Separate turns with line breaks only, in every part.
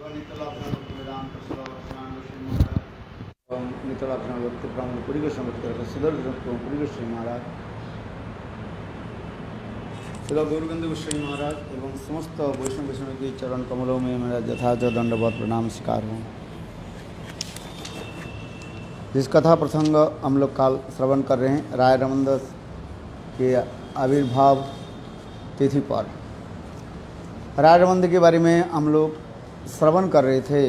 भक्ति ब्राह्मण पुरी को समझ कर पुरी को श्री महाराज श्री गौरगंध गोस्वामी महाराज एवं समस्त वैष्णव वैष्णव के चरण कमलों में मेरा यथार्थ दंडवत प्रणाम स्वीकार हूँ। जिस कथा प्रसंग हम लोग काल श्रवण कर रहे हैं राय रमंद के आविर्भाव तिथि पर, राय रमंद के बारे में हम लोग श्रवण कर रहे थे।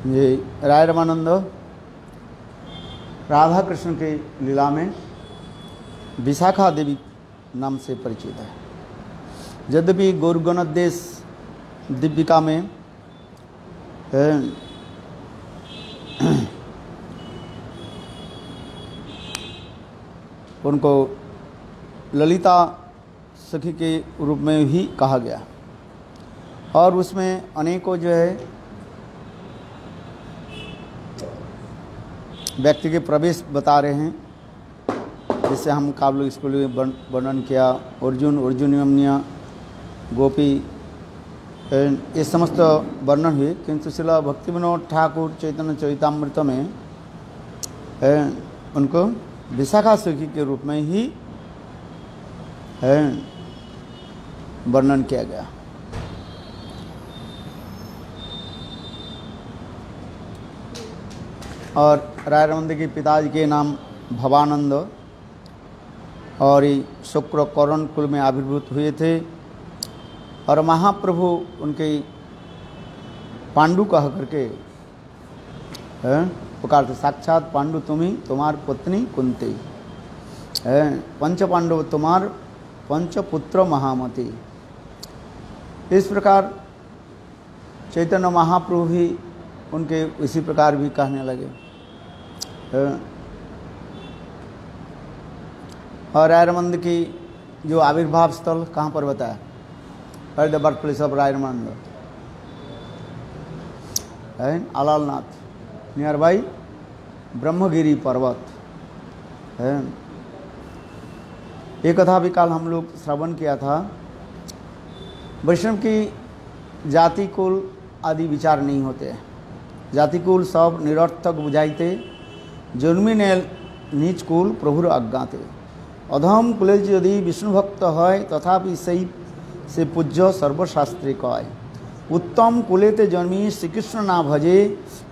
ये राय रमानंद राधा कृष्ण के लीला में विशाखा देवी नाम से परिचित है। यद्यपि गौरगणोद्देश दीपिका में उनको ललिता सखी के रूप में ही कहा गया और उसमें अनेकों जो है व्यक्ति के प्रवेश बता रहे हैं। जिससे हम काव्य स्कूल में वर्णन किया अर्जुन यमुना गोपी ये समस्त वर्णन हुए, किंतु श्रील भक्ति विनोद ठाकुर चैतन्य चरितामृत में उनको विशाखा सखी के रूप में ही वर्णन किया गया। और राय रमंद के पिताजी के नाम भवानंद और शुक्र कौरन कुल में आविर्भूत हुए थे और महाप्रभु उनके पांडु कह करके पुकारते, साक्षात पांडु तुम्ही तुम्हार पत्नी कुंती पंच पांडव तुम्हार पंच पुत्र महामती। इस प्रकार चैतन्य महाप्रभु भी उनके इसी प्रकार भी कहने लगे। और राय रमंद की जो आविर्भाव स्थल कहाँ पर बताया, the birth place of Rai Ramanand Alalnath near by Brahmagiri पर्वत है। ये कथा भी काल हम लोग श्रवण किया था। वैष्णव की जाति कुल आदि विचार नहीं होते, जाति कुल सब निरर्थक बुझाइते, जन्मी ने नीच कुल प्रभुर अज्ञाते, अधम कुले यदि विष्णु भक्त है तथापि सही से पूज्य सर्वशास्त्री कय, उत्तम कुलेते जन्मी श्रीकृष्ण ना भजे,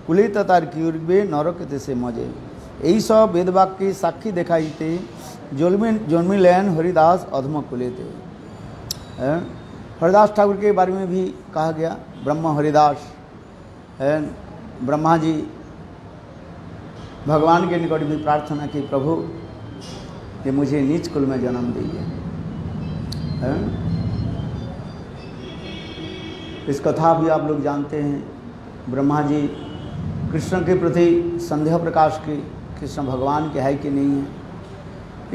कुलेत तार कीर्वे नरकते से मजे। यही सब वेदवाक्य साक्षी देखाइते, जन्मी लैन हरिदास अधम कुलेते। हरिदास ठाकुर के बारे में भी कहा गया, ब्रह्म हरिदास ब्रह्मा जी भगवान के निकट भी प्रार्थना की, प्रभु कि मुझे नीच कुल में जन्म दीजिए। इस कथा भी आप लोग जानते हैं। ब्रह्मा जी कृष्ण के प्रति संदेह प्रकाश की कृष्ण भगवान के है कि नहीं है,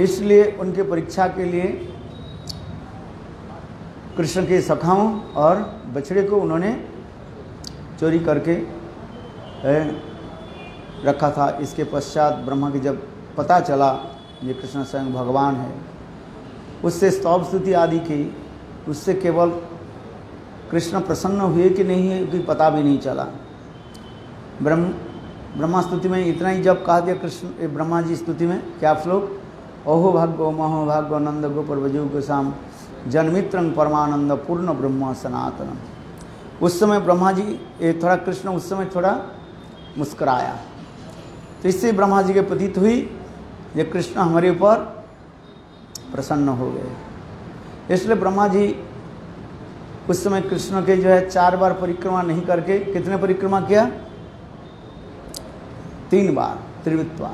इसलिए उनके परीक्षा के लिए कृष्ण के सखाओं और बछड़े को उन्होंने चोरी करके रखा था। इसके पश्चात ब्रह्मा की जब पता चला ये कृष्ण स्वयं भगवान है, उससे स्तव स्तुति आदि की, उससे केवल कृष्ण प्रसन्न हुए कि नहीं है कि पता भी नहीं चला। ब्रह्मा स्तुति में इतना ही जब कहा दिया कृष्ण ब्रह्मा जी स्तुति में क्या श्लोक, ओहो भाग्यो महो भाग्यो नंद गोपर वजू गोसाम जन्मित्रं परमानंद पूर्ण ब्रह्म सनातनम। उस समय ब्रह्मा जी थोड़ा कृष्ण उस समय थोड़ा मुस्कुराया, तो इससे ब्रह्मा जी के प्रतीत हुई ये कृष्ण हमारे ऊपर प्रसन्न हो गए। इसलिए ब्रह्मा जी उस समय कृष्ण के जो है 4 बार परिक्रमा नहीं करके कितने परिक्रमा किया, 3 बार त्रिवित्वा।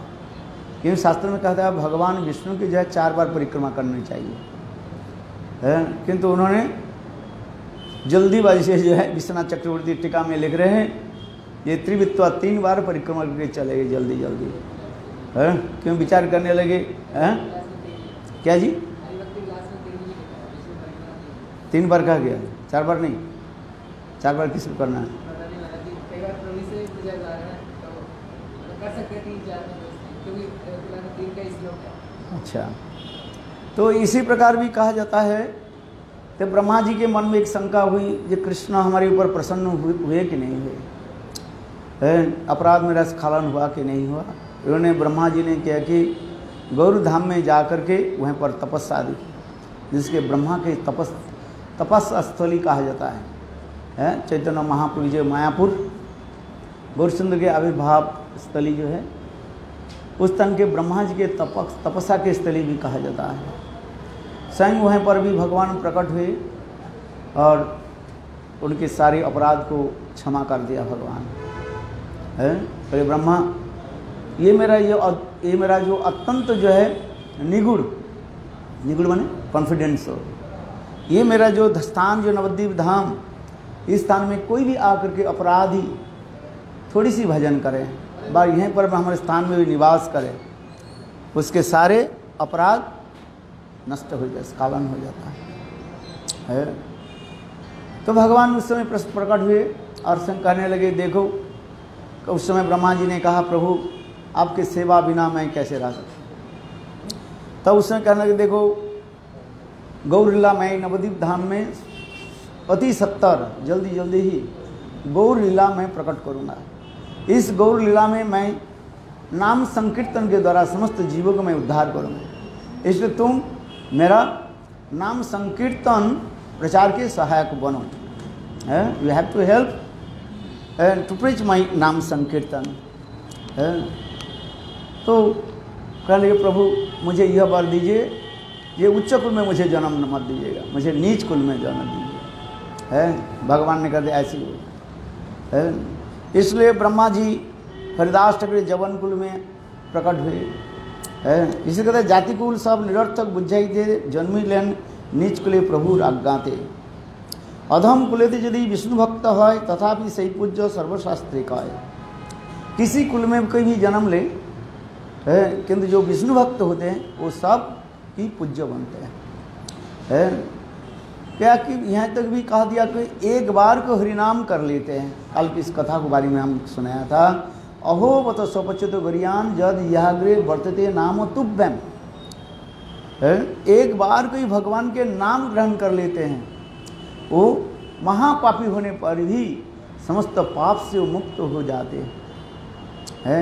क्योंकि शास्त्र में कहता है भगवान विष्णु की जो है 4 बार परिक्रमा करनी चाहिए, किंतु उन्होंने जल्दीबाजी से जो है विश्वनाथ चक्रवर्ती टीका में लिख रहे हैं ये त्रिवित्वा 3 बार परिक्रमा करके चले गए जल्दी जल्दी। क्यों विचार करने लगे क्या जी, 3 बार कहा गया, 4 बार नहीं, 4 बार किसको करना है? अच्छा, तो इसी प्रकार भी कहा जाता है तो ब्रह्मा जी के मन में एक शंका हुई, ये कृष्ण हमारे ऊपर प्रसन्न हुए कि नहीं हुए, अपराध में रसखालन हुआ कि नहीं हुआ। उन्होंने ब्रह्मा जी ने क्या कि गौर धाम में जा कर के वहीं पर तपस्या दी, जिसके ब्रह्मा के तपस स्थली कहा जाता है। चैतन्य महापुर जो मायापुर गौरचंद्र के आविर्भाव स्थली जो है, उस तन के ब्रह्मा जी के तपस्या के स्थली भी कहा जाता है। स्वयं वहीं पर भी भगवान प्रकट हुए और उनके सारे अपराध को क्षमा कर दिया भगवान। है अरे ब्रह्मा, ये मेरा जो अत्यंत जो है निगुड़ माने कॉन्फिडेंस हो, ये मेरा जो स्थान जो नवद्वीप धाम, इस स्थान में कोई भी आकर के अपराधी थोड़ी सी भजन करे, बार यहीं पर हमारे स्थान में भी निवास करे, उसके सारे अपराध नष्ट हो जाए, स्खलन हो जाता है। तो भगवान उस समय प्रकट हुए और कहने लगे, देखो उस समय ब्रह्मा जी ने कहा, प्रभु आपके सेवा बिना मैं कैसे रह सकता। तब उस समय कहने लगे, देखो गौर लीला मैं नवद्वीप धाम में अति सत्तर जल्दी ही गौर लीला मैं प्रकट करूँगा। इस गौर लीला में मैं नाम संकीर्तन के द्वारा समस्त जीवों को मैं उद्धार करूँगा, इसलिए तुम मेरा नाम संकीर्तन प्रचार के सहायक बनो। You have to help to preach my नाम संकीर्तन। तो कह लगे, प्रभु मुझे यह वर दीजिए, ये उच्च कुल में मुझे जन्म मत दीजिएगा, मुझे नीच कुल में जन्म दीजिए। भगवान ने कह दिया ऐसी हो। इसलिए ब्रह्मा जी हरिदास ठाकुर जवन कुल में प्रकट हुए। इसी कहते जाति कुल सब निरर्थक बुझाई थे, जन्मी लेन नीच कुले प्रभु रागाते। अधम कुले थे यदि विष्णु भक्त है, तथापि सही पूज्य सर्वशास्त्री का है। किसी कुल में कोई भी जन्म ले, किंतु जो विष्णु भक्त होते हैं वो सब ही पूज्य बनते हैं। क्या कि यहाँ तक भी कहा दिया कि एक बार को हरिनाम कर लेते हैं। कल की इस कथा के बारे में हम सुनाया था, अहो बत स्वपच्युत गरियान जद याग्रे वर्तते नाम तुभ्यम। एक बार कोई भगवान के नाम ग्रहण कर लेते हैं, वो महापापी होने पर भी समस्त पाप से मुक्त हो जाते हैं।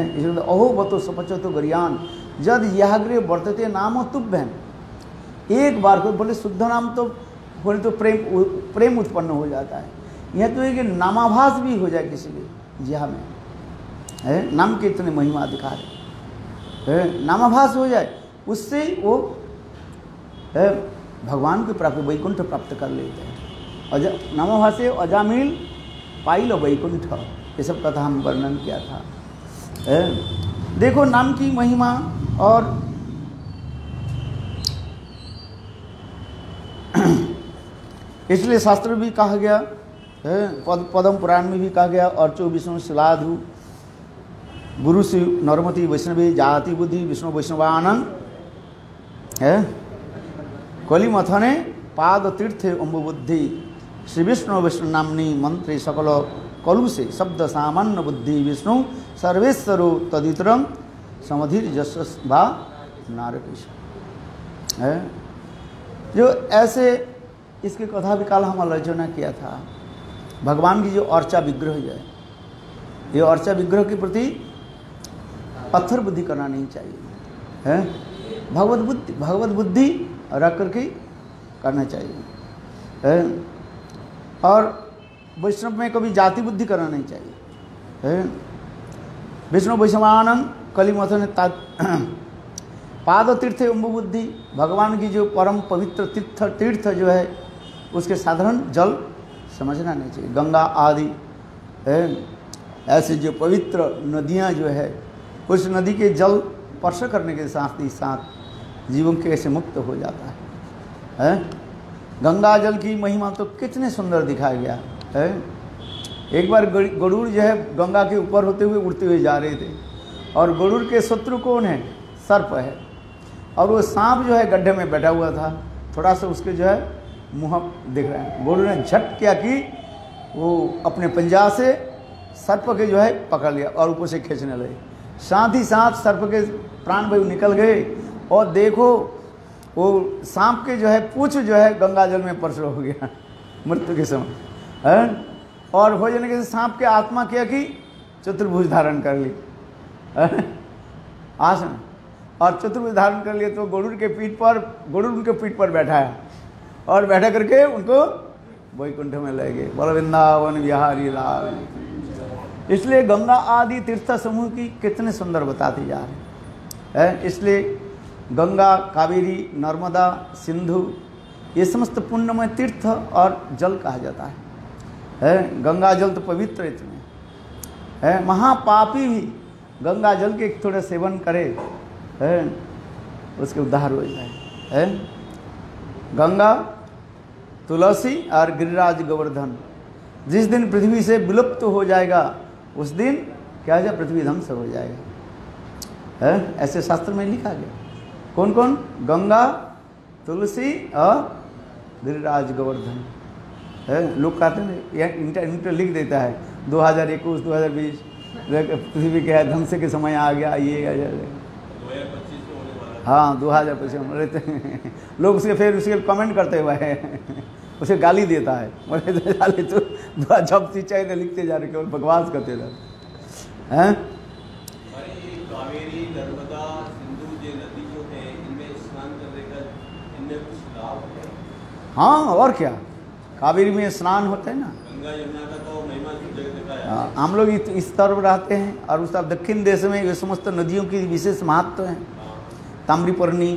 इसलिए अहो बतो स्वपच्युत गरियान जद याग्रे वर्तते नाम तुभ्यम। एक बार को बोले शुद्ध नाम तो बोले तो प्रेम उत्पन्न हो जाता है। यह तो है कि नामाभास भी हो जाए किसी के जिहा में, नाम की इतनी महिमा दिखा रहे, नामाभास हो जाए, उससे वो भगवान की प्राप्ति वैकुंठ प्राप्त कर लेते हैं। नामाभासे अजामिल पाइल वैकुंठ, ये सब कथा हम वर्णन किया था। देखो नाम की महिमा। और इसलिए शास्त्र में भी कहा गया, पद्म पुराण में भी कहा गया, अर्चो विष्णु शिलाधु गुरु श्री नरमति वैष्णवी जाति बुद्धि विष्णु वैष्णवानंद कली मथने पाद तीर्थ अम्बु बुद्धि श्री विष्णु विष्णु नामनी मंत्री सकल कलु से शब्द सामान्य बुद्धि विष्णु सर्वेश्वरो तदितरम समधिर जस भा नारकेश है। जो ऐसे इसकी कथा भी काल हम आलोचना किया था। भगवान की जो अर्चा विग्रह है, ये अर्चा विग्रह के प्रति पत्थर बुद्धि करना नहीं चाहिए, है भगवत बुद्धि रख करके करना चाहिए, है। और वैष्णव में कभी जाति बुद्धि करना नहीं चाहिए, है। विष्णु वैष्णवानंद कलिमथन पाद तीर्थ उम्बु बुद्धि, भगवान की जो परम पवित्र तीर्थ जो है उसके साधारण जल समझना नहीं चाहिए। गंगा आदि ऐसे जो पवित्र नदियाँ जो है, उस नदी के जल स्पर्श करने के साथ ही साथ जीवन कैसे मुक्त हो जाता है। गंगा जल की महिमा तो कितने सुंदर दिखाया गया है। एक बार गरुड़ जो है गंगा के ऊपर होते हुए उड़ते हुए जा रहे थे, और गरुड़ के शत्रु कौन है? सर्प है। और वो सांप जो है गड्ढे में बैठा हुआ था, थोड़ा सा उसके जो है मुँह दिख रहा है। गरुड़ ने झट किया कि वो अपने पंजा से सर्प के जो है पकड़ लिया और ऊपर से खींचने लगे। साथ ही साथ सर्प के प्राण वायु निकल गए, और देखो वो सांप के जो है पूछ जो है गंगा जल में परसर हो गया मृत्यु के समय है। और हो जाने के सांप के आत्मा क्या कि चतुर्भुज धारण कर ली आसन, और चतुर्भुज धारण कर लिए तो गरुड़ उनके पीठ पर बैठाया और बैठा करके उनको वैकुंठ में ले गए। बोलो वृंदावन बिहारी लाल। इसलिए गंगा आदि तीर्थ समूह की कितने सुंदर बताते जा रहे हैं। इसलिए गंगा, कावेरी, नर्मदा, सिंधु ये समस्त पुण्यमय तीर्थ और जल कहा जाता है। गंगा जल तो पवित्र इतने है, महापापी भी गंगा जल के थोड़ा सेवन करे है उसके उद्धार हो जाए है। गंगा, तुलसी और गिरिराज गोवर्धन जिस दिन पृथ्वी से विलुप्त हो जाएगा उस दिन क्या हो जाए, पृथ्वी ध्वंस हो जाएगा है। ऐसे शास्त्र में लिखा गया। कौन कौन? गंगा, तुलसी और गिरिराज गोवर्धन है। लोग कहते हैं इंटर लिख देता है 2021 2020 पृथ्वी के ध्वंस के समय आ गया, ये 2025 में होने वाला। हाँ 2025 में रहते हैं लोग उसके फिर उसके कमेंट करते हुए हैं उसे गाली देता है, बोले तो जब चाहिए लिखते जा रहे, केवल बकवास करते जा रहे हैं। कावेरी, नर्मदा, सिंधु ये नदी जो है इनमें स्नान करने का इनमें कुछ लाभ है? हाँ और क्या, कावेरी में स्नान होता है ना। गंगा यमुना का तो महिमा जगह दिखाया। हाँ, हम लोग इस तरफ रहते हैं और उस तरफ दक्षिण देश में ये समस्त नदियों की विशेष महत्व है। ताम्रपर्णी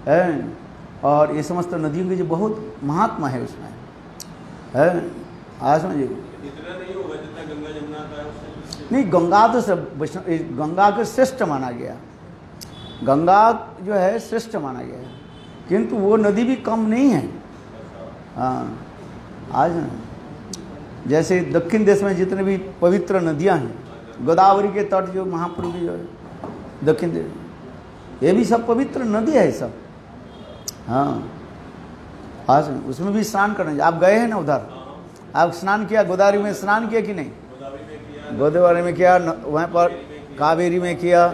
है और ये समस्त नदियों की जो बहुत महात्मा है उसमें है। आज समझिए इतना नहीं होगा जितना गंगा यमुना का है। नहीं, गंगा तो सब गंगा को श्रेष्ठ माना गया, गंगा जो है श्रेष्ठ माना गया, किंतु वो नदी भी कम नहीं है। हाँ आज जैसे दक्षिण देश में जितने भी पवित्र नदियां हैं, गोदावरी के तट जो महापुरुष जो है दक्षिण देश, ये भी सब पवित्र नदी है सब। हाँ आज उसमें भी स्नान करना चाहिए। आप गए हैं ना उधर, आप स्नान किया, गोदावरी में स्नान किया कि नहीं? गोदावरी में किया, वहाँ पर कावेरी में किया,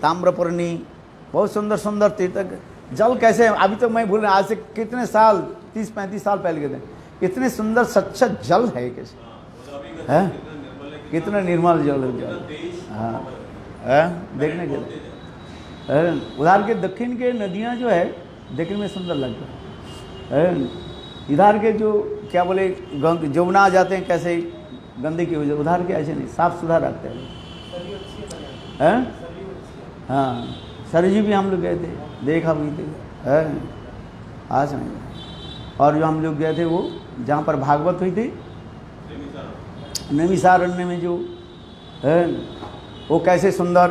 ताम्रपर्णी, बहुत सुंदर सुंदर तीर्थ। जल कैसे, अभी तो मैं भूल रहा, आज से कितने साल 30-35 साल पहले के थे, इतने सुंदर सच्चा जल है कैसे है, कितना निर्मल जल है। हाँ देखने के लिए उधर के दक्षिण के नदियाँ जो है देखने में सुंदर लगता है। इधर के जो क्या बोले जमुना जाते हैं कैसे गंदगी की वजह, उधर के ऐसे नहीं, साफ सुथरा रखते हैं। हाँ सरयू भी हम लोग गए थे, देखा भी थे आज नहीं। और जो हम लोग गए थे वो जहाँ पर भागवत हुई थी नैमिषारण्य में जो है वो कैसे सुंदर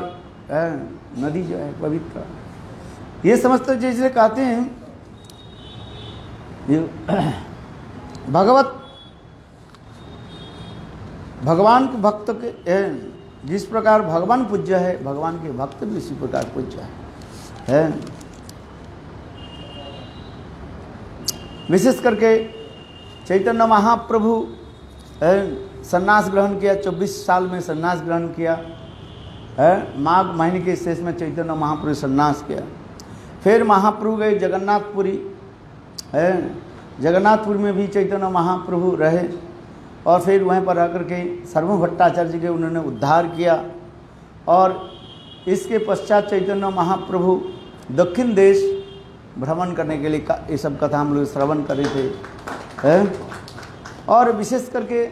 नदी जो है पवित्र, ये समझते जैसे कहते हैं भगवान के भक्त के जिस प्रकार भगवान पूज्य है, भगवान के भक्त भी इसी प्रकार पूज्य है। विशेष करके चैतन्य महाप्रभु सन्यास ग्रहण किया, 24 साल में सन्यास ग्रहण किया है। माघ महीने के शेष में चैतन्य महाप्रभु सन्यास किया। फिर महाप्रभु गए जगन्नाथपुरी है, जगन्नाथपुरी में भी चैतन्य महाप्रभु रहे और फिर वहीं पर आकर के सर्व भट्टाचार्य के उन्होंने उद्धार किया। और इसके पश्चात चैतन्य महाप्रभु दक्षिण देश भ्रमण करने के लिए ये सब कथा हम लोग श्रवण कर रहे थे। और विशेष करके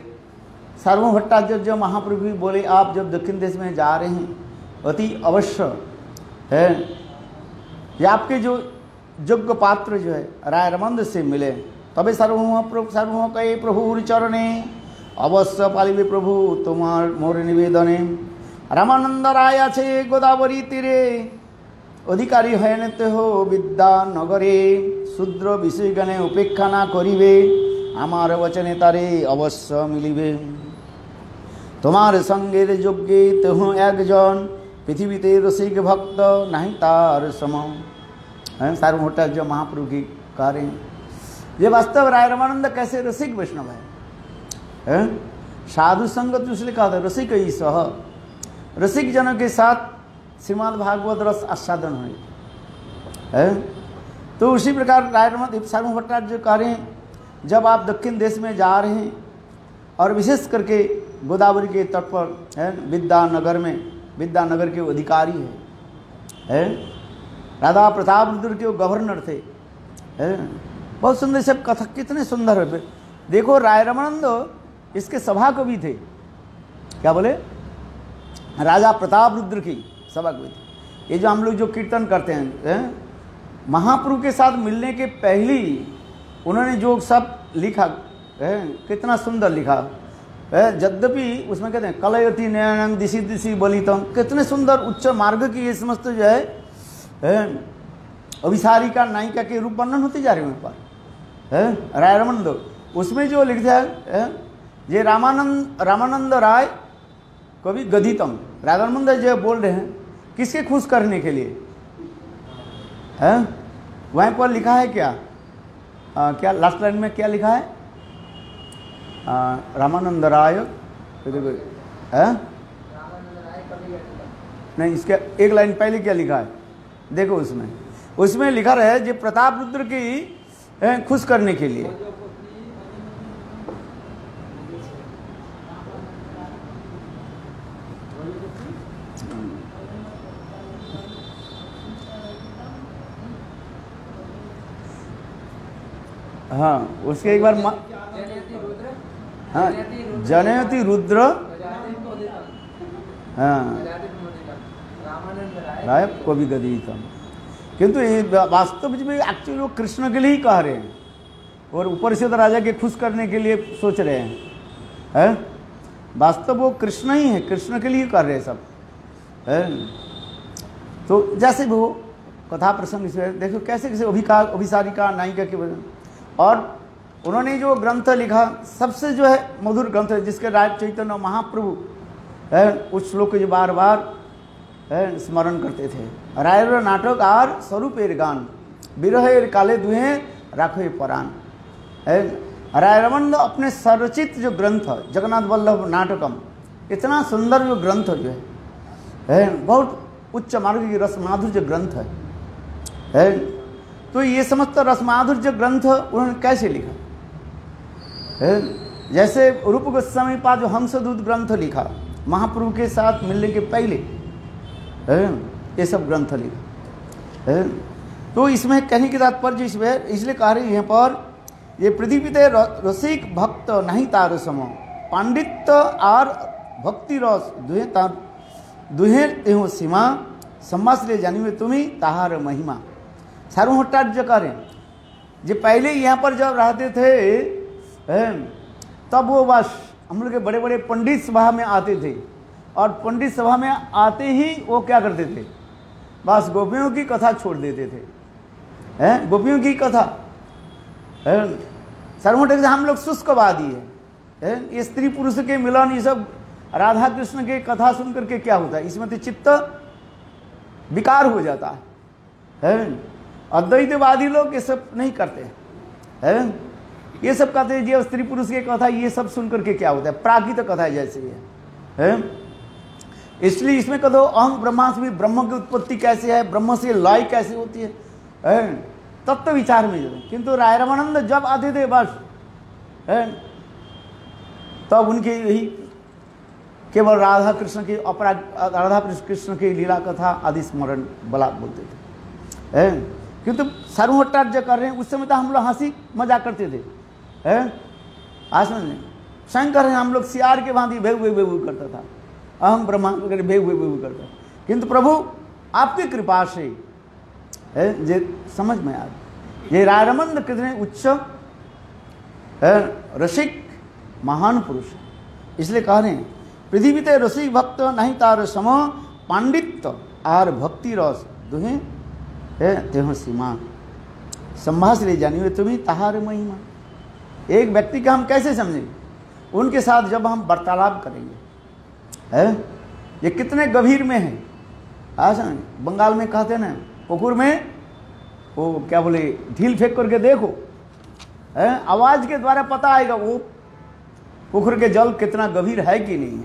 सर्व भट्टाचार्य महाप्रभु भी बोले, आप जब दक्षिण देश में जा रहे हैं अति अवश्य है ये आपके जो योग्य पात्र जो है रायरमंद से मिले, तबे सर्वभौम कहे प्रभुर चरणे अवश्य पालिबे प्रभु तुम्हार मोर निवेदने। रामानंद राय आछे गोदावरी तीरे अधिकारी हयनेते हो विद्या नगरे, शूद्र विषय ज्ञाने उपेक्षा ना करिबे आमार वचने तारे अवश्य मिलिबे। तुम्हार संगेर योग्ये तेह एकजन पृथ्वीते रसिक भक्त नहीं तार सम। सार्वभौम भट्टाचार्य महाप्रभु की कह रहे हैं ये वास्तव राय रामानंद कैसे रसिक वैष्णव है। साधु संगत इसलिए कहा था रसिक ही सह, रसिक जनों के साथ श्रीमद् भागवत रस आस्वादन है। तो उसी प्रकार रायरमन सार्वभौम भट्टाचार्य जो कह रहे हैं, जब आप दक्षिण देश में जा रहे हैं और विशेष करके गोदावरी के तट पर है, विद्यानगर में, विद्यानगर के अधिकारी है राधा प्रताप रुद्र के वो गवर्नर थे, है बहुत सुंदर सब कथा, कितने सुंदर है। देखो राय रमानंद इसके सभा कवि थे, क्या बोले, राजा प्रताप रुद्र की सभा कवि थे। ये जो हम लोग जो कीर्तन करते हैं, महाप्रभु के साथ मिलने के पहले उन्होंने जो सब लिखा है, कितना सुंदर लिखा है। यद्यपि उसमें कहते हैं कलयति नयनम दिशि दिशि बलितम, कितने सुंदर उच्च मार्ग की ये समस्त जो है अभिसारिका नायिका के रूप वर्णन होते जा रहे हैं वहाँ पर, है राय रमानंद। उसमें जो लिखता है ये रामानंद राय कवि गदितम, राय रमानंद जो बोल रहे हैं किसके खुश करने के लिए है। वहीं पर लिखा है क्या, क्या लास्ट लाइन में क्या लिखा है, रामानंद राय है नहीं, इसके एक लाइन पहले क्या लिखा है देखो, उसमें लिखा रहा है जो प्रताप रुद्र की खुश करने के लिए। हाँ उसके एक बार हाँ जनयति रुद्र, हाँ राय कवि गदितम, किंतु ये वास्तव में एक्चुअली वो कृष्ण के लिए ही कह रहे हैं और ऊपर से तो राजा के खुश करने के लिए सोच रहे हैं, वास्तव वो कृष्ण ही है, कृष्ण के लिए कर रहे हैं सब, है। तो जैसे वो कथा प्रसंग इसमें देखो कैसे कैसे अभिसारिका नायिका की वजह, और उन्होंने जो ग्रंथ लिखा सबसे जो है मधुर ग्रंथ है, जिसके राय चैतन्य महाप्रभु है उस श्लोक को जो बार बार स्मरण करते थे। राय नाटक आर स्वरूपेर गान विरहेर काले दुहे राखे परान। राय रमानंद अपने स्वरचित जो ग्रंथ जगन्नाथ वल्लभ नाटकम, इतना सुंदर जो ग्रंथ जो है बहुत उच्च मार्ग की रसमाधुर्य ग्रंथ है। तो ये समस्त रसमाधुर्य ग्रंथ उन्होंने कैसे लिखा, जैसे रूप गोस्वामी पाद जो हंसदूत ग्रंथ लिखा महाप्रभु के साथ मिलने के पहले, ये सब ग्रंथ लिखा। तो इसमें कहने की तात्पर्य इसमें इसलिए कह रही यहाँ पर, ये पृथ्वी ते रसिक भक्त नहीं तार सम, पांडित्य आर भक्ति रस दुहे तेहो सीमा, सम्माश्रय जानिवे तुम्हें ताहार महिमा। सार्वभौम भट्टाचार्य कह रहे जो पहले यहाँ पर जब रहते थे तब वो बस हम लोग के बड़े बड़े पंडित सभा में आते थे, और पंडित सभा में आते ही वो क्या करते थे, बस गोपियों की कथा छोड़ देते थे, गोपियों की कथा। सार्वभौम भट्टाचार्य हम लोग शुष्कवादी है, ये स्त्री पुरुष के मिलन, ये सब राधा कृष्ण के कथा सुन करके क्या होता है, इसमें तो चित्त विकार हो जाता है। अद्वैतवादी लोग ये सब नहीं करते हैं, ये सब कहते हैं जी स्त्री पुरुष की कथा, ये सब सुन करके क्या होता है, प्राकृतिक कथा जैसे है। इसलिए इसमें कह दो अहम ब्रह्मास्मि, ब्रह्म की उत्पत्ति कैसे है, ब्रह्म से लय कैसे होती है, तत्व विचार में जो। किंतु राय रमानंद जब आते थे बस तब उनके यही केवल राधा कृष्ण की राधा कृष्ण की लीला कथा आदि स्मरण बला बोलते थे। किंतु सार्वभौम भट्टाचार्य कर रहे हैं, उस समय तो हम लोग हंसी मजाक करते थे, आज समझ स्वयं कर रहे हैं हम लोग सियार के भांति भेव करता था, अहम ब्रह्मा भेव करता। किंतु प्रभु आपकी कृपा से ये समझ में आ गया, ये राय रमानंद कितने उच्च रसिक महान पुरुष, इसलिए कह रहे हैं पृथ्वी ते रसिक भक्त नहीं तार सम, पांडित्य आर भक्ति रस दुहे तेह सीमा, संभाषले जानिए तुम्हें ताहार महिमा। एक व्यक्ति का हम कैसे समझेंगे, उनके साथ जब हम वार्तालाप करेंगे, ये कितने गंभीर में है। आज बंगाल में कहते ना पुकुर में वो क्या बोले ढील फेंक करके देखो, आवाज के द्वारा पता आएगा वो पुकुर के जल कितना गंभीर है कि नहीं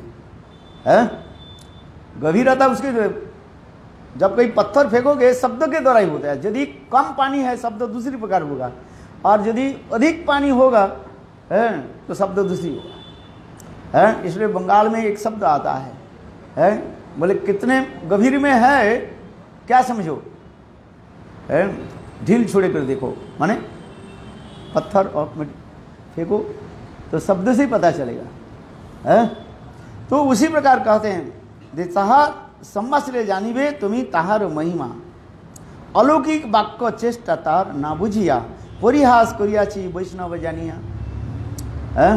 है, गंभीरता उसके जब कोई पत्थर फेंकोगे शब्द के द्वारा ही होता है। यदि कम पानी है शब्द दूसरी प्रकार होगा, और यदि अधिक पानी होगा है तो शब्द दूसरी होगा है। इसलिए बंगाल में एक शब्द आता है बोले कितने गंभीर में है क्या समझो है, ढील छोड़े कर देखो, माने पत्थर और फेंको तो शब्द से ही पता चलेगा है। तो उसी प्रकार कहते हैं देशहा संवासिले जानिबे तुम्ही ताहार महिमा, अलौकिक वाक्य चेष्टा तार ना बुझिया, परिहास करियाची वैष्णव जानिया है।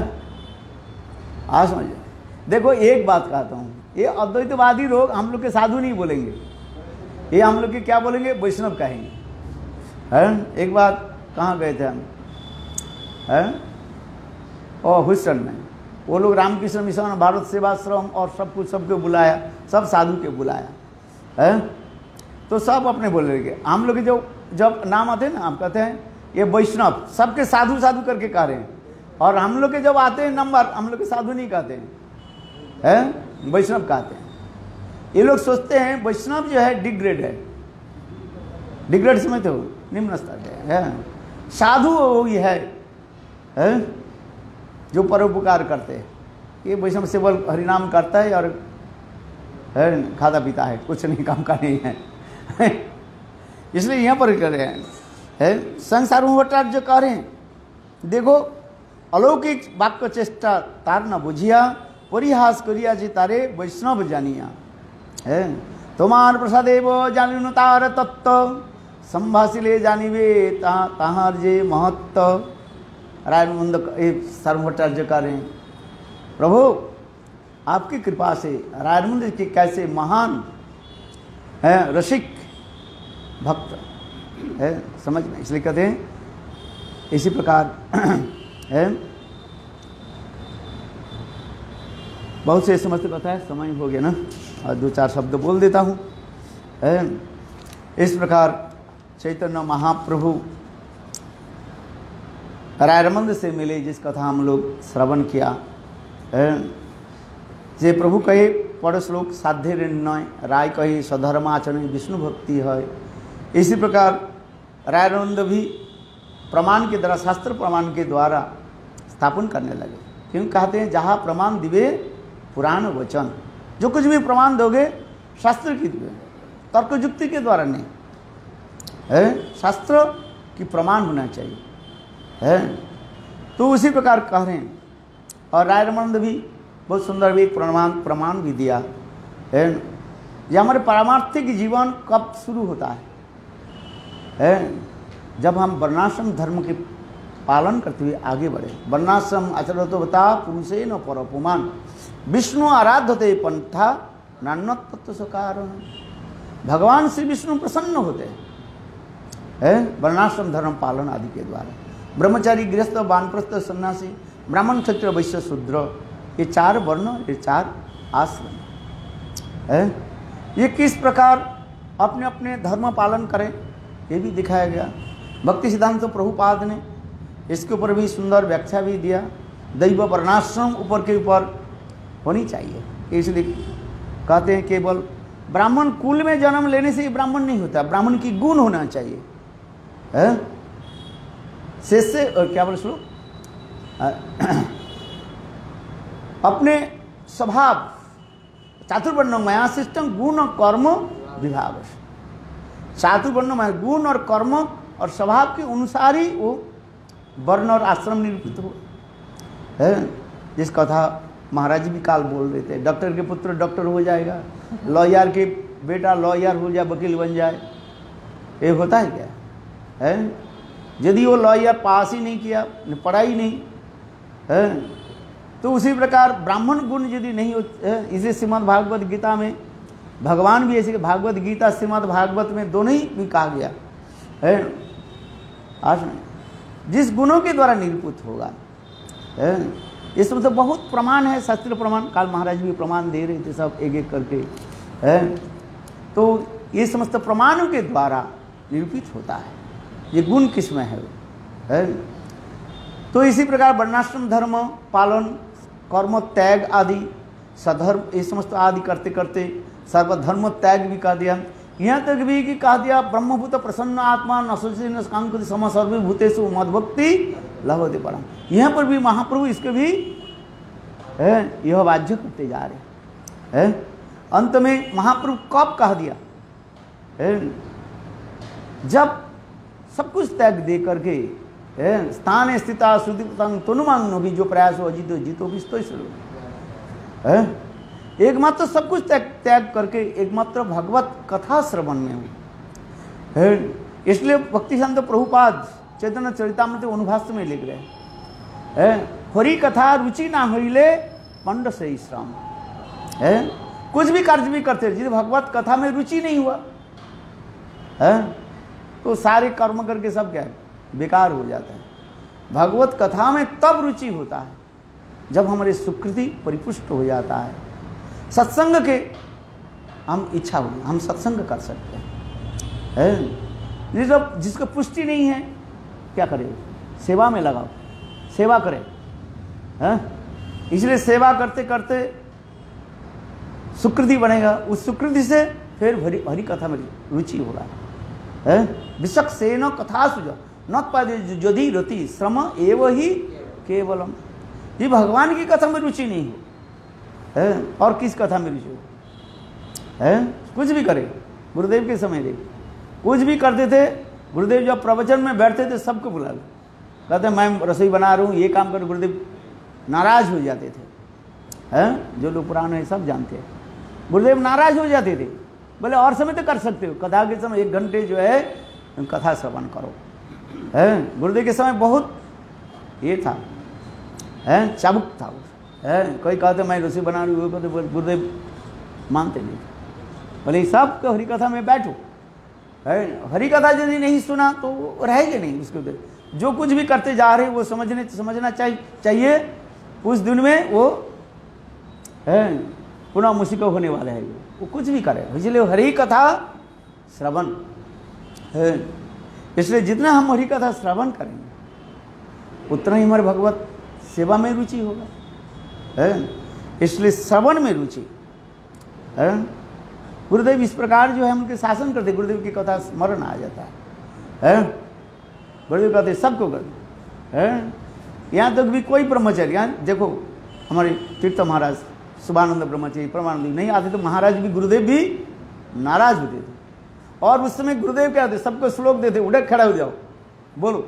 आज समझ देखो एक बात कहता हूँ, ये अद्वैतवादी लोग हम लोग के साधु नहीं बोलेंगे, ये हम लोग के क्या बोलेंगे, वैष्णव कहेंगे है। एक बात कहाँ गए थे हम और ह्यूस्टन में, वो लोग रामकृष्ण मिशन भारत सेवाश्रम और सब कुछ सबको बुलाया, सब साधु के बुलाया है। तो सब अपने बोल रहे, हम लोग के जो जब नाम आते हैं ना हम कहते हैं ये वैष्णव, सबके साधु साधु करके कह रहे हैं, और हम लोग के जब आते हैं नंबर हम लोग के साधु नहीं कहते हैं वैष्णव कहते हैं। ये लोग सोचते हैं वैष्णव जो है डिग्रेड है, डिग्रेड समझते हो, निम्न स्तर है। साधु वही है जो परोपकार करते हैं। ये वैष्णव सेवल हरिनाम करता है और है खाता पीता है, कुछ नहीं काम का नहीं है इसलिए यहाँ पर कर रहे हैं संसार भट्टाचार्य कह रहे हैं देखो अलौकिक वाक्य चेष्टा तार न बुझिया, परिहास करिया जी तारे वैष्णव जानिया है। तुम्हार प्रसादेव जानिनु तार तत्व, संभाषिले जानिबे ताहार जे महत्व। रायनंद सर्वभट्टाचार्य कह रहे हैं प्रभु आपकी कृपा से रायनंद के कैसे महान है रसिक भक्त है, समझ में, इसलिए कहते हैं इसी प्रकार है। बहुत से समझते पता है, समय हो गया ना, और दो चार शब्द बोल देता हूँ है। इस प्रकार चैतन्य महाप्रभु रायरमंद से मिले, जिस कथा हम लोग श्रवण किया जे प्रभु कहे पढ़ श्लोक साध्य निर्णय, राय कहे स्वधर्माचरण विष्णु भक्ति है। इसी प्रकार रायरमंद भी प्रमाण के द्वारा, शास्त्र प्रमाण के द्वारा स्थापन करने लगे, क्योंकि कहते हैं जहाँ प्रमाण दिवे पुराण वचन, जो कुछ भी प्रमाण दोगे शास्त्र की दिवे, तर्क युक्ति के द्वारा नहीं है, शास्त्र की प्रमाण होना चाहिए है। तो उसी प्रकार कह रहे हैं, और रायरमंद भी बहुत सुंदर भी प्रमाण भी दिया है। ये हमारे पारमार्थिक जीवन कब शुरू होता है जब हम वर्णाश्रम धर्म के पालन करते हुए आगे बढ़े। वर्णाश्रम आचरतो बता पुरुषे न परोपमान, विष्णु आराध्यते पंथा नान्यत तत्व सकार। भगवान श्री विष्णु प्रसन्न होते हैं वर्णाश्रम धर्म पालन आदि के द्वारा। ब्रह्मचारी, गृहस्थ, वानप्रस्थ, सन्यासी, ब्राह्मण, क्षत्रिय, वैश्य, शूद्र, ये चार वर्ण, ये चार आश्रम है। ये किस प्रकार अपने अपने धर्म पालन करें ये भी दिखाया गया। भक्ति सिद्धांत प्रभुपाद ने इसके ऊपर भी सुंदर व्याख्या भी दिया। दैव वर्णाश्रम ऊपर के ऊपर होनी चाहिए, इसलिए कहते हैं केवल ब्राह्मण कुल में जन्म लेने से ब्राह्मण नहीं होता, ब्राह्मण की गुण होना चाहिए है। शेष से और क्या बोले सुनो अपने स्वभाव चातुर्वर्ण मया सिस्टम गुण कर्म विभाग, चातुर्वर्ण मया गुण और कर्म और स्वभाव के अनुसार ही वो वर्ण और आश्रम निरूपित हो है। जिस कथा महाराज भी काल बोल रहे थे, डॉक्टर के पुत्र डॉक्टर हो जाएगा, लॉयर के बेटा लॉयर हो जाए, वकील बन जाए, ये होता है क्या है। यदि वो लॉयर पास ही नहीं किया, पढ़ाई नहीं है, तो उसी प्रकार ब्राह्मण गुण यदि नहीं होते, इसे श्रीमद् भागवत गीता में भगवान भी ऐसे, भागवत गीता श्रीमद् भागवत में दोनों ही भी कहा गया है। आज जिस गुणों के द्वारा निरूपित होगा है, इसमें तो बहुत प्रमाण है, शास्त्रीय प्रमाण, काल महाराज भी प्रमाण दे रहे थे सब एक एक करके है। तो ये समस्त प्रमाणों के द्वारा निरूपित होता है ये गुण किसमें है। तो इसी प्रकार वर्णाश्रम धर्म पालन, कर्म त्याग आदि, सधर्म, ये समस्त आदि करते करते सर्वधर्म त्याग भी कह दिया। यहाँ तक भी कि कह दिया ब्रह्मभूत प्रसन्न आत्मा न सोचे न कांकुति सम सर्वभूतेषु मद्भक्ति लभते परम। यहाँ पर भी महाप्रभु इसके भी यह वाज्य करते जा रहे हैं। अंत में महाप्रभु कब कह दिया, जब सब कुछ त्याग दे करके स्थान स्थिता श्रुति तनुमांगनो भी जो प्रयास हो अजितो जीतो भी एकमात्र सब कुछ त्याग करके एकमात्र भगवत कथा श्रवण में हो। इसलिए भक्ति संत प्रभुपाद चैतन्य चरितामृत अनुभाष्य में लिख रहे हरि कथा रुचि ना होइले पंड से श्रम कुछ भी कार्य भी करते जिस भगवत कथा में रुचि नहीं हुआ तो सारे कर्म करके सब क्या है बेकार हो जाता है। भगवत कथा में तब रुचि होता है जब हमारी सुकृति परिपुष्ट हो जाता है। सत्संग के हम इच्छा हो हम सत्संग कर सकते हैं। जब जिसको पुष्टि नहीं है क्या करे, सेवा में लगाओ, सेवा करें। इसलिए सेवा करते करते सुकृति बनेगा, उस सुकृति से फिर हरि कथा में रुचि होगा। विशक से न कथा सुझ न पादे यदि रति श्रम एव ही केवलम। ये भगवान की कथा में रुचि नहीं हो और किस कथा में रुचि हो कुछ भी करे। गुरुदेव के समय देख कुछ भी करते थे। गुरुदेव जब प्रवचन में बैठते थे सबको बुला लो, कहते मैं रसोई बना रहा हूँ ये काम कर। गुरुदेव नाराज हो जाते थे। जो लोग पुराने हैं सब जानते हैं गुरुदेव नाराज हो जाते थे। बोले और समय तो कर सकते हो, कथा के समय 1 घंटे जो है कथा श्रवण करो। गुरुदेव के समय बहुत ये था चाबुक था। कोई कहते मैं रसोई बना रही हूँ, कहते गुरुदेव मानते नहीं। बोले सब हरि कथा में बैठो। हरि कथा यदि नहीं सुना तो रहेगा नहीं उसके उधर। जो कुछ भी करते जा रहे वो समझना चाहिए उस दिन में वो पुनः मुसीबत होने वाला है। वो कुछ भी करे, इसलिए हरि कथा श्रवण है। इसलिए जितना हम हरि कथा श्रवण करेंगे उतना ही हमारे भगवत सेवा में रुचि होगा। इसलिए श्रवण में रुचि। गुरुदेव इस प्रकार जो है उनके शासन करते, गुरुदेव की कथा स्मरण आ जाता है। गुरुदेव कहते सबको करते। यहाँ तक भी कोई ब्रह्मचर्य, यहाँ देखो हमारे तीर्थ महाराज शुभानंद ब्रह्मचारी परमानंद नहीं आते तो महाराज भी गुरुदेव भी नाराज होते थे। और उस समय गुरुदेव क्या होते सबको श्लोक देते, उठे खड़ा हो जाओ बोलो।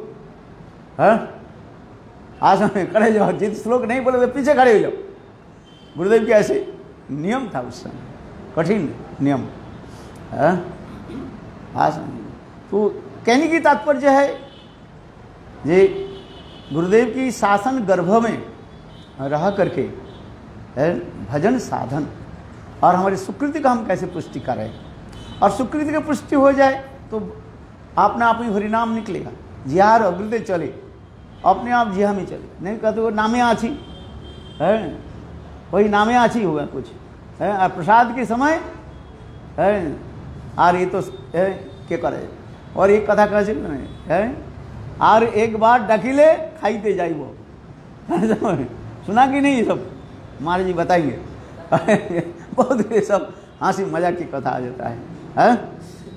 आज में खड़े जाओ, जिस श्लोक नहीं बोले तो पीछे खड़े हो जाओ। गुरुदेव के ऐसे नियम था उस समय, कठिन नियम। आज तो कहने की तात्पर्य है ये गुरुदेव की शासन गर्भ में रह करके भजन साधन और हमारी सुकृति का हम कैसे पुष्टि करें। और सुकृति की पुष्टि हो जाए तो अपने आप ही हरिनाम निकलेगा। जिहार अग्रते चले अपने आप जिहा में चले, नहीं कहते वो नामे आछी है, वही नामे आछी होगा कुछ है। और प्रसाद के समय है और ये तो क्या करे। और एक कथा कैसे है और एक बार डकीले खाईते जाई वो सुना कि नहीं। ये सब महाराज जी बताएंगे बहुत ये सब हंसी मजाक की कथा आ जाता है।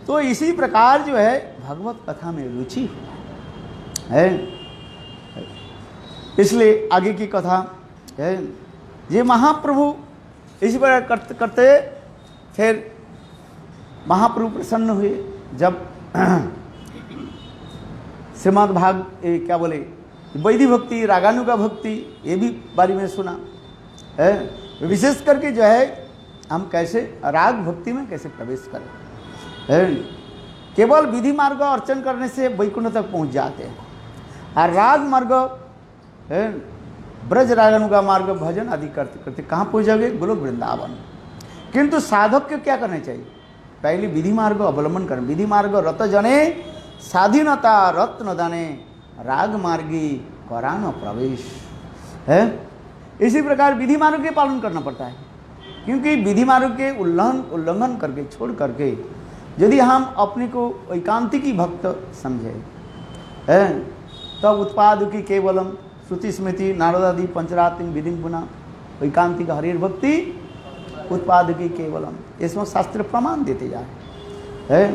तो इसी प्रकार जो है भगवत कथा में रुचि है। इसलिए आगे की कथा है ये महाप्रभु इसी प्रकार करते करते फिर महाप्रभु प्रसन्न हुए जब श्रीमद् भाग क्या बोले वैदिक भक्ति रागानुगा भक्ति ये भी बारे में सुना है। विशेष करके जो है हम कैसे राग भक्ति में कैसे प्रवेश करें। केवल विधि मार्ग अर्चन करने से वैकुंठ तक पहुंच जाते हैं। और राग मार्ग ब्रज रागानुगा मार्ग भजन आदि करते करते कहाँ पहुँच जाओगे, गोलोक वृंदावन। किंतु साधक को क्या करना चाहिए, पहले विधि मार्ग अवलंबन करें। विधि मार्ग रत जने स्वाधीनता रत्न दाने राग मार्गी करान प्रवेश है। इसी प्रकार विधि मार्ग के पालन करना पड़ता है, क्योंकि विधि मार्ग के उल्लंघन करके छोड़ करके यदि हम अपने को एकांतिकी भक्त समझे तब उत्पाद की केवलम श्रुति स्मृति नारदादि पंचरात्रि विधि पुनः एकांतिक हरिर भक्ति उत्पाद की केवलम, इसमें शास्त्र प्रमाण देते जाए। है,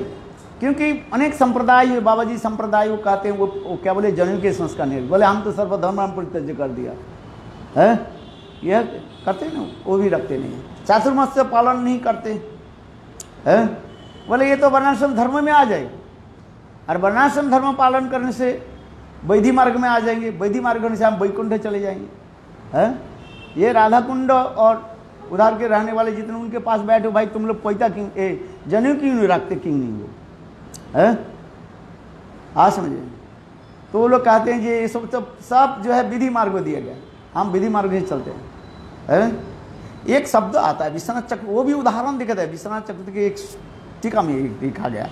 क्योंकि अनेक संप्रदाय, बाबा जी संप्रदाय वो कहते हैं, वो क्या बोले, जनेऊ के संस्कार नहीं, बोले हम तो सर्वधर्म परित्यज्य कर दिया है, यह करते ना, वो भी रखते नहीं है, चातुर्मास से पालन नहीं करते हैं, बोले ये तो वर्णाश्रम धर्म में आ जाएगा, और वर्णाश्रम धर्म पालन करने से वैधि मार्ग में आ जाएंगे, वैधि मार्ग से हम वैकुंठ चले जाएंगे हैं। ये राधा कुंड और उधर के रहने वाले जितने उनके पास बैठे, भाई तुम लोग पैता क्यों, जनेऊ क्यों नहीं रखते, क्यों नहीं हो है, आज समझे। तो वो लोग कहते हैं कि ये सब जो है विधि मार्ग में दिया गया, हम विधि मार्ग से चलते हैं। एक शब्द आता है विश्वनाथ चक्र, वो भी उदाहरण दिखाता है, विश्वनाथ चक्र के एक टीका में लिखा गया,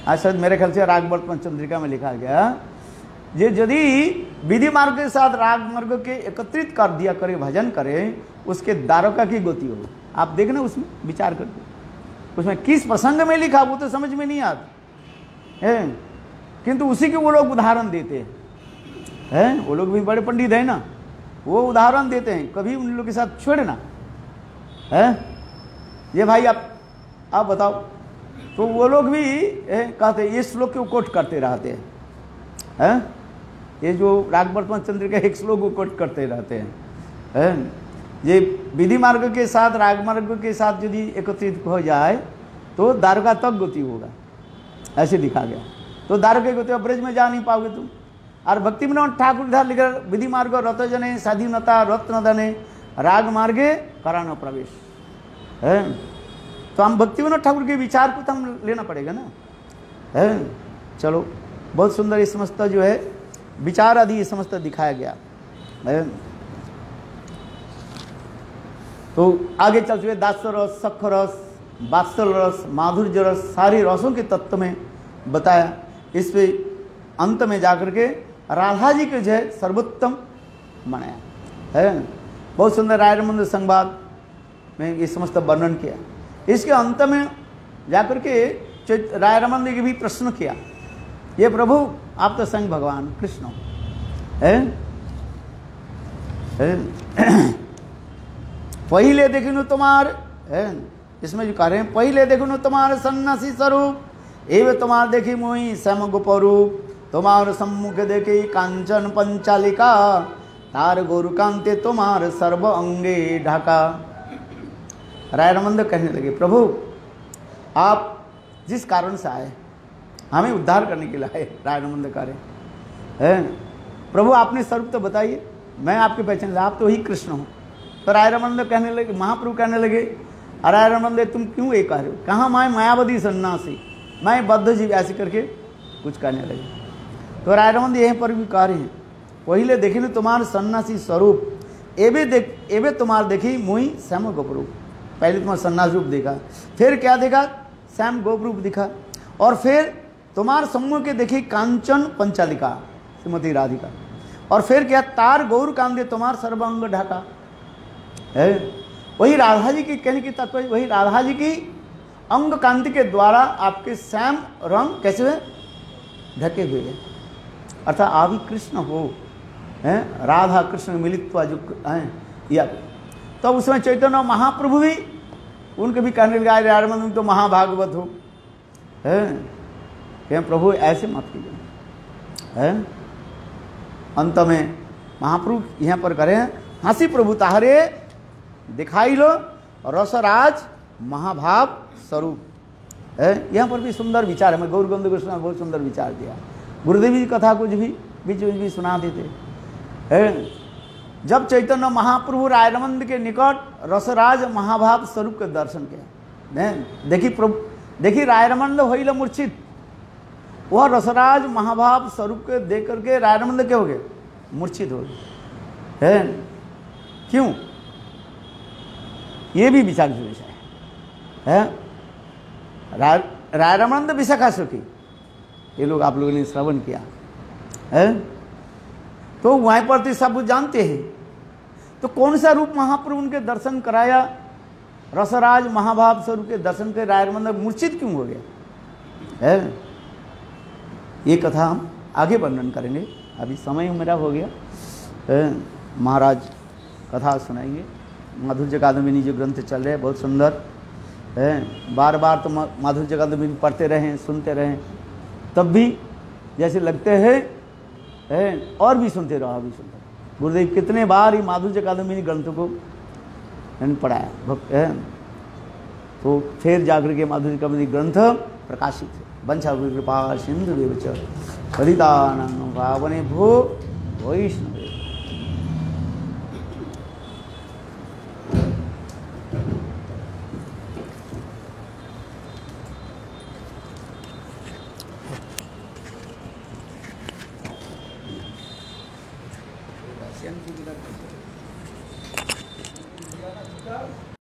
आज शायद मेरे ख्याल से रागवर्तमान चंद्रिका में लिखा गया, जे यदि विधि मार्ग के साथ राग मार्ग के एकत्रित कर दिया करे, भजन करे, उसके द्वारका की गति होगी। आप देखना उसमें विचार करके, उसमें किस प्रसंग में लिखा वो तो समझ में नहीं आता है, किंतु उसी के वो लोग उदाहरण देते हैं, वो लोग भी बड़े पंडित है ना, वो उदाहरण देते हैं, कभी उन लोग के साथ छोड़ना है। ये भाई आप बताओ, तो वो लोग भी कहते हैं, ये श्लोक को कोट करते रहते हैं, ये जो रागवर्तमान चंद्र के एक श्लोक को कोट करते रहते हैं। ये विधि मार्ग के साथ राग मार्ग के साथ यदि एकत्रित हो जाए तो द्वारका तक गति होगा, ऐसे लिखा गया। तो द्वारका गति ब्रज में जा नहीं पाओगे तुम। और भक्ति विनोद ठाकुर इधर लिखा, विधि मार्ग रतजने स्वाधीनता रत्नदने राग मार्गे कराना प्रवेश है। तो हम भक्ति विनोद ठाकुर के विचार को तो हम लेना पड़ेगा ना है। चलो, बहुत सुंदर ये समस्त जो है विचार आदि ये समस्त दिखाया गया है। तो आगे चलते हुए दास्य रस, सख रस, वात्सल रस, माधुर्य रस, सारी रसों के तत्व में बताया। इस पे अंत में जाकर के राधा जी के जो है सर्वोत्तम बनाया है। बहुत सुंदर रायरमंद संवाद में ये समस्त वर्णन किया। इसके अंत में जाकर के रायरमंद के भी प्रश्न किया, ये प्रभु आप तो स्वयं भगवान कृष्ण है, पहले देखिनु तुम्हार है, इसमें जो कह रहे हैं पहले देखिनु तुम्हार सन्यासी स्वरूप एवं तुम्हार देखी मोही श्याम गोपरूप, तुम्हार सम्मुख देखी कांचन पंचालिका तार गोरुकांते तुम्हार सर्व अंगे ढाका। रायरमंद कहने लगे, प्रभु आप जिस कारण से आए हमें उद्धार करने के लिए आए। रायरमंद कह रहे हैं, प्रभु आपने स्वरूप तो बताइए, मैं आपके पहचान लिया, आप तो ही कृष्ण हो। तो रायरमंद कहने लगे, महाप्रभु कहने लगे, रायरमंद तुम क्यों ये कह रहे हो, कहाँ मैं मायावती सन्यासी, मैं बद्ध जीव, ऐसे करके कुछ कहने लगे। तो रायरमंद यहीं पर भी कह रहे हैं, पहले देखी न तुम्हार सन्यासी स्वरूप एवे तुम्हार देखी मुई श्याम गोपरूप। पहले तुम्हारा सन्यास रूप देखा, फिर क्या देखा, श्याम गोपरूप दिखा, और फिर तुम्हार सम्मुख के देखी कांचन पंचालिका श्रीमती राधिका, और फिर क्या तार गौर कांदे तुम्हार सर्वांग ढाका है। वही राधा जी की कहने की तात्पर्य, वही राधा जी की अंग कांति के द्वारा आपके श्याम रंग कैसे हुए, ढके हुए हैं, अर्थात आप ही कृष्ण हो हैं, राधा कृष्ण मिलित्वा जो हैं या। तो उसमें चैतन्य महाप्रभु भी उनके भी कहने लगा, रायरमंद तो महाभागवत हो है, प्रभु ऐसे मत कीजिए है। अंत में महाप्रभु यहाँ पर करें, हंसी प्रभु ताहरे दिखाई लो रसराज महाभाव स्वरूप है। यहाँ पर भी सुंदर विचार है, मैं गौरगंध कृष्ण ने बहुत सुंदर विचार दिया। गुरुदेव जी कथा कुछ भी बीच बीच भी सुना देते हैं। जब चैतन्य महाप्रभु रायरमंद के निकट रसराज महाभाव स्वरूप के दर्शन किया, देखी प्रभु, देखी रायरमंद होइल मूर्छित, वह रसराज महाभाव स्वरूप के देख करके रायरमंद क्या हो गए, मूर्छित हो गए है। क्यों, ये भी विचार जो विषय है। रायरमंद विशाखा सुखी, ये लोग आप लोगों ने श्रवण किया है, तो वहीं पर तो सब कुछ जानते हैं। तो कौन सा रूप महाप्रभु उनके दर्शन कराया, रसराज महाभाव स्वरूप के दर्शन के रायरमंद मूर्छित क्यों हो गया है। ये कथा हम आगे वर्णन करेंगे, अभी समय मेरा हो गया है। महाराज कथा सुनाएंगे, माधुर्य कादम्बिनी जो ग्रंथ चल रहे हैं बहुत सुंदर हैं, बार बार तो माधुर्य जगदम्बिनी पढ़ते रहें, सुनते रहें, तब भी जैसे लगते हैं और भी सुनते रहो, अभी सुनते रहो। गुरुदेव कितने बार ही माधुर्य जगदम्बिनी ग्रंथ को पढ़ाया भक्त है, तो फिर जाकर के माधुर्य जगदम्बिनी ग्रंथ प्रकाशित है। वंशा कृपा सिंधु देवच पतितानां पावनेभ्यो वैष्णवे।
Gracias.